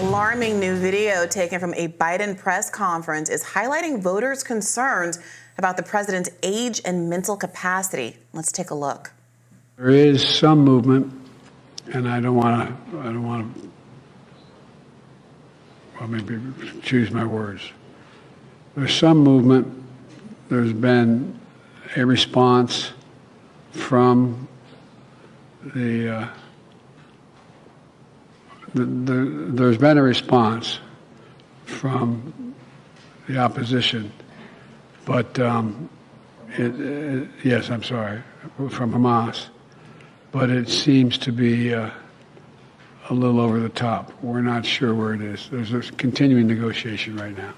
alarming new video taken from a Biden press conference is highlighting voters' concerns about the president's age and mental capacity. Let's take a look. There is some movement, and I don't want to, well, maybe choose my words. There's some movement. There's been a response from there's been a response from the opposition, but yes, I'm sorry, from Hamas, but it seems to be a little over the top. We're not sure where it is. There's a continuing negotiation right now.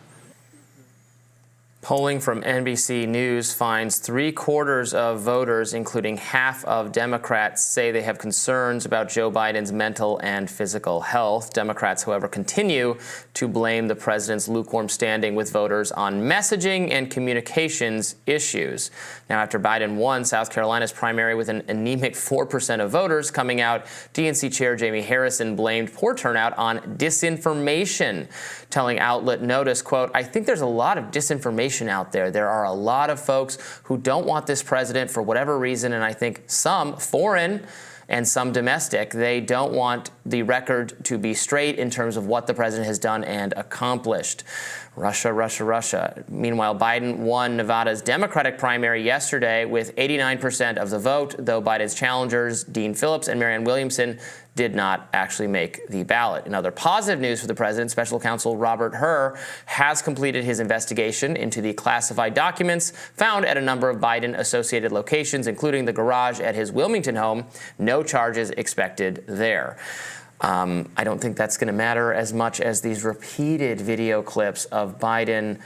Polling from NBC News finds 3/4 of voters, including half of Democrats, say they have concerns about Joe Biden's mental and physical health. Democrats, however, continue to blame the president's lukewarm standing with voters on messaging and communications issues. Now, after Biden won South Carolina's primary with an anemic 4% of voters coming out, DNC Chair Jamie Harrison blamed poor turnout on disinformation, telling outlet Notice, quote, "I think there's a lot of disinformation out there. There are a lot of folks who don't want this president for whatever reason, and I think some foreign and some domestic, they don't want the record to be straight in terms of what the president has done and accomplished." Russia, Russia, Russia. Meanwhile, Biden won Nevada's Democratic primary yesterday with 89% of the vote, though Biden's challengers, Dean Phillips and Marianne Williamson, did not actually make the ballot. In other positive news for the president, special counsel Robert Hur has completed his investigation into the classified documents found at a number of Biden-associated locations, including the garage at his Wilmington home. No charges expected there. I don't think that's going to matter as much as these repeated video clips of Biden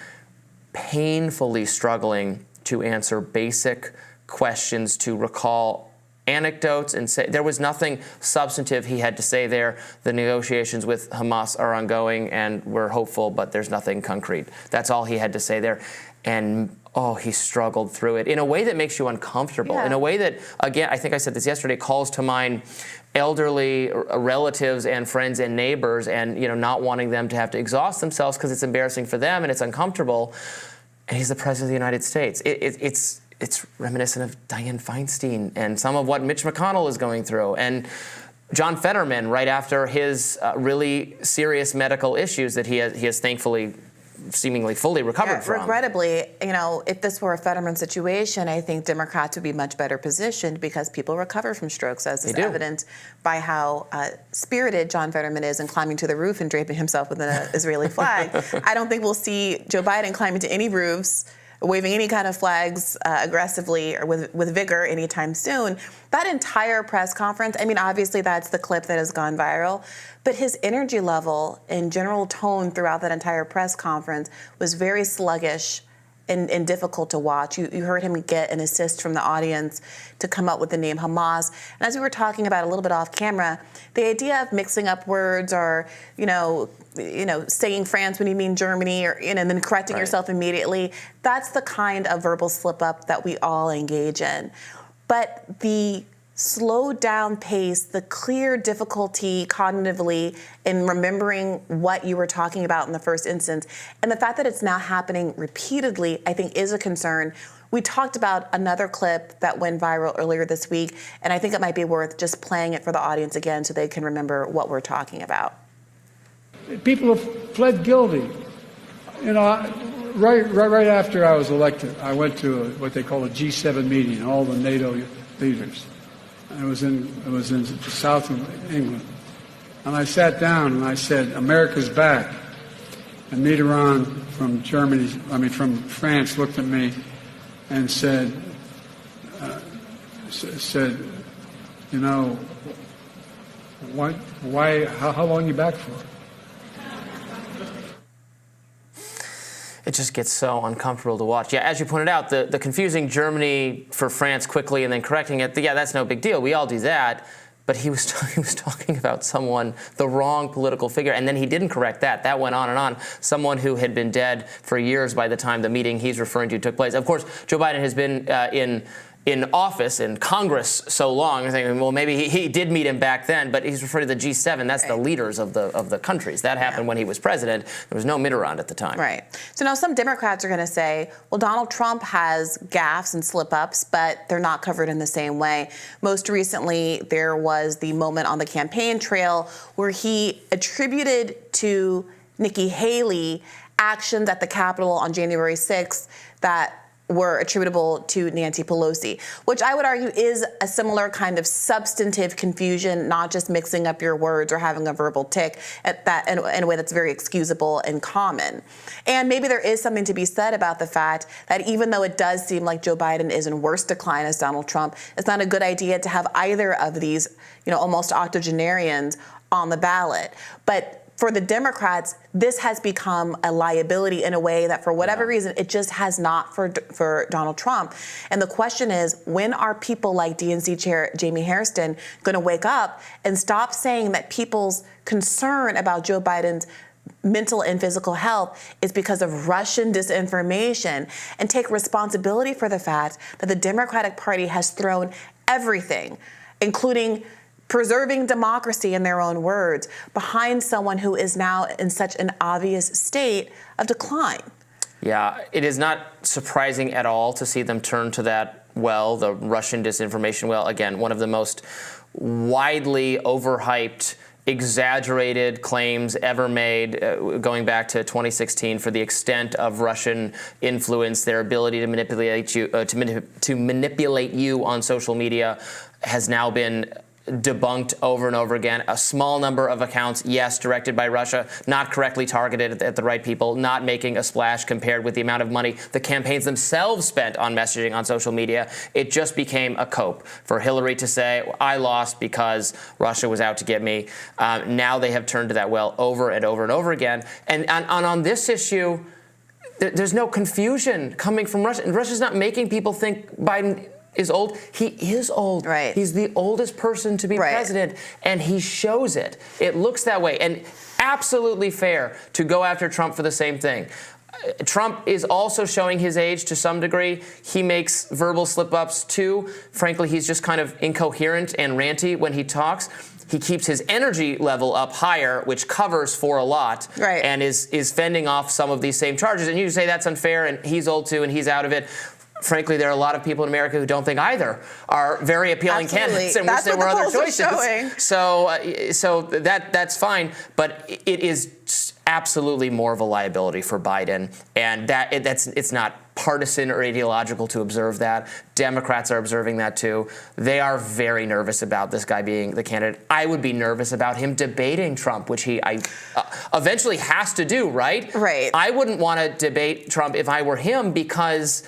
painfully struggling to answer basic questions, to recall anecdotes and say there was nothing substantive he had to say there. The negotiations with Hamas are ongoing and we're hopeful, but there's nothing concrete. That's all he had to say there. And he struggled through it in a way that makes you uncomfortable, in a way that, again, I think I said this yesterday, calls to mind elderly relatives and friends and neighbors and, not wanting them to have to exhaust themselves because it's embarrassing for them and it's uncomfortable. And he's the president of the United States. It's reminiscent of Dianne Feinstein and some of what Mitch McConnell is going through. And John Fetterman, right after his really serious medical issues that he has thankfully seemingly fully recovered from. Regrettably, if this were a Fetterman situation, I think Democrats would be much better positioned because people recover from strokes, as is evident by how spirited John Fetterman is in climbing to the roof and draping himself with an Israeli flag. I don't think we'll see Joe Biden climb into any roofs, waving any kind of flags aggressively or with vigor anytime soon. That entire press conference, obviously that's the clip that has gone viral, but his energy level and general tone throughout that entire press conference was very sluggish and difficult to watch. You heard him get an assist from the audience to come up with the name Hamas. And as we were talking about a little bit off camera, the idea of mixing up words or, saying France when you mean Germany or, and then correcting yourself immediately, that's the kind of verbal slip up that we all engage in. But the slowed down pace, the clear difficulty cognitively in remembering what you were talking about in the first instance, and the fact that it's now happening repeatedly, I think is a concern. We talked about another clip that went viral earlier this week, and I think it might be worth just playing it for the audience again so they can remember what we're talking about. People have pled guilty. Right after I was elected, I went to what they call a G7 meeting, all the NATO leaders. It was in the south of England. And I sat down and I said, "America's back." And Mitterrand from France looked at me and said, how long are you back for? It just gets so uncomfortable to watch. Yeah, as you pointed out, the confusing Germany for France quickly and then correcting it, that's no big deal. We all do that. But he was talking about someone, the wrong political figure, and then he didn't correct that. That went on and on. Someone who had been dead for years by the time the meeting he's referring to took place. Of course, Joe Biden has been in office, in Congress so long, I'm thinking, well, maybe he did meet him back then, but he's referring to the G7. That's the leaders of the countries. That happened when he was president. There was no Mitterrand at the time. Right. So now some Democrats are going to say, well, Donald Trump has gaffes and slip-ups, but they're not covered in the same way. Most recently, there was the moment on the campaign trail where he attributed to Nikki Haley actions at the Capitol on January 6th that were attributable to Nancy Pelosi, which I would argue is a similar kind of substantive confusion, not just mixing up your words or having a verbal tick at that in a way that's very excusable and common. And maybe there is something to be said about the fact that even though it does seem like Joe Biden is in worse decline as Donald Trump, it's not a good idea to have either of these, almost octogenarians on the ballot. But for the Democrats, this has become a liability in a way that, for whatever reason, it just has not for Donald Trump. And the question is, when are people like DNC Chair Jamie Hairston going to wake up and stop saying that people's concern about Joe Biden's mental and physical health is because of Russian disinformation, and take responsibility for the fact that the Democratic Party has thrown everything, including preserving democracy, in their own words, behind someone who is now in such an obvious state of decline? Yeah, it is not surprising at all to see them turn to that well, the Russian disinformation well. Again, one of the most widely overhyped, exaggerated claims ever made, going back to 2016, for the extent of Russian influence, their ability to manipulate you, to manipulate you on social media, has now been debunked over and over again. A small number of accounts, yes, directed by Russia, not correctly targeted at the right people, not making a splash compared with the amount of money the campaigns themselves spent on messaging on social media. It just became a cope for Hillary to say, I lost because Russia was out to get me. Now they have turned to that well over and over and over again. And on this issue, there's no confusion coming from Russia. And Russia's not making people think Biden is old. He is old. Right. He's the oldest person to be president, and he shows it. It looks that way, and absolutely fair to go after Trump for the same thing. Trump is also showing his age to some degree. He makes verbal slip-ups too. Frankly, he's just kind of incoherent and ranty when he talks. He keeps his energy level up higher, which covers for a lot, and is fending off some of these same charges. And you say that's unfair, and he's old too, and he's out of it. Frankly, there are a lot of people in America who don't think either are very appealing candidates and wish there were other choices. So that's fine, but it is absolutely more of a liability for Biden, and it's not partisan or ideological to observe that. Democrats are observing that too. They are very nervous about this guy being the candidate. I would be nervous about him debating Trump, which he eventually has to do, right? Right. I wouldn't want to debate Trump if I were him, because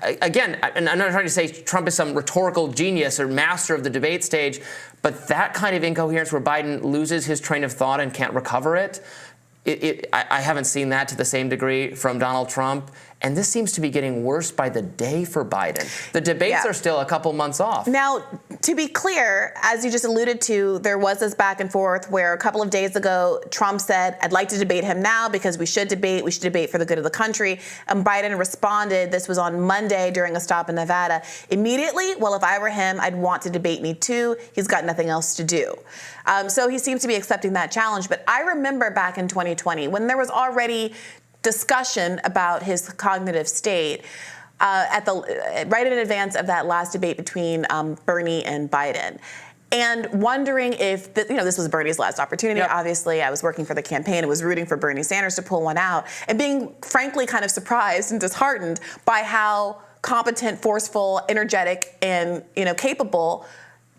again, and I'm not trying to say Trump is some rhetorical genius or master of the debate stage, but that kind of incoherence where Biden loses his train of thought and can't recover it, I haven't seen that to the same degree from Donald Trump. And this seems to be getting worse by the day for Biden. The debates are still a couple months off. Now, to be clear, as you just alluded to, there was this back and forth where a couple of days ago, Trump said, I'd like to debate him now because we should debate for the good of the country. And Biden responded, this was on Monday during a stop in Nevada, immediately, well, if I were him, I'd want to debate me too. He's got nothing else to do. So he seems to be accepting that challenge. But I remember back in 2020, when there was already discussion about his cognitive state, right in advance of that last debate between Bernie and Biden, and wondering if this was Bernie's last opportunity. Obviously, I was working for the campaign and was rooting for Bernie Sanders to pull one out, and being frankly kind of surprised and disheartened by how competent, forceful, energetic, and capable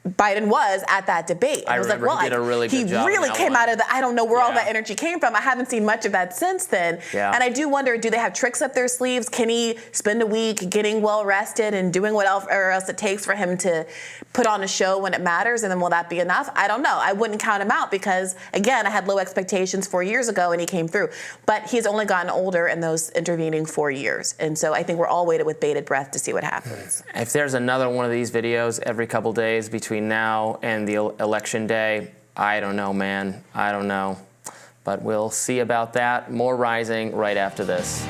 Biden was at that debate. I was like, well, he did a really good job. He really came out of I don't know where all that energy came from. I haven't seen much of that since then. And I do wonder, do they have tricks up their sleeves? Can he spend a week getting well rested and doing whatever else it takes for him to put on a show when it matters? And then will that be enough? I don't know. I wouldn't count him out because, again, I had low expectations 4 years ago and he came through. But he's only gotten older in those intervening 4 years. And so I think we're all waiting with bated breath to see what happens. If there's another one of these videos every couple days between now and the election day, I don't know, man. I don't know. But we'll see about that. More Rising right after this.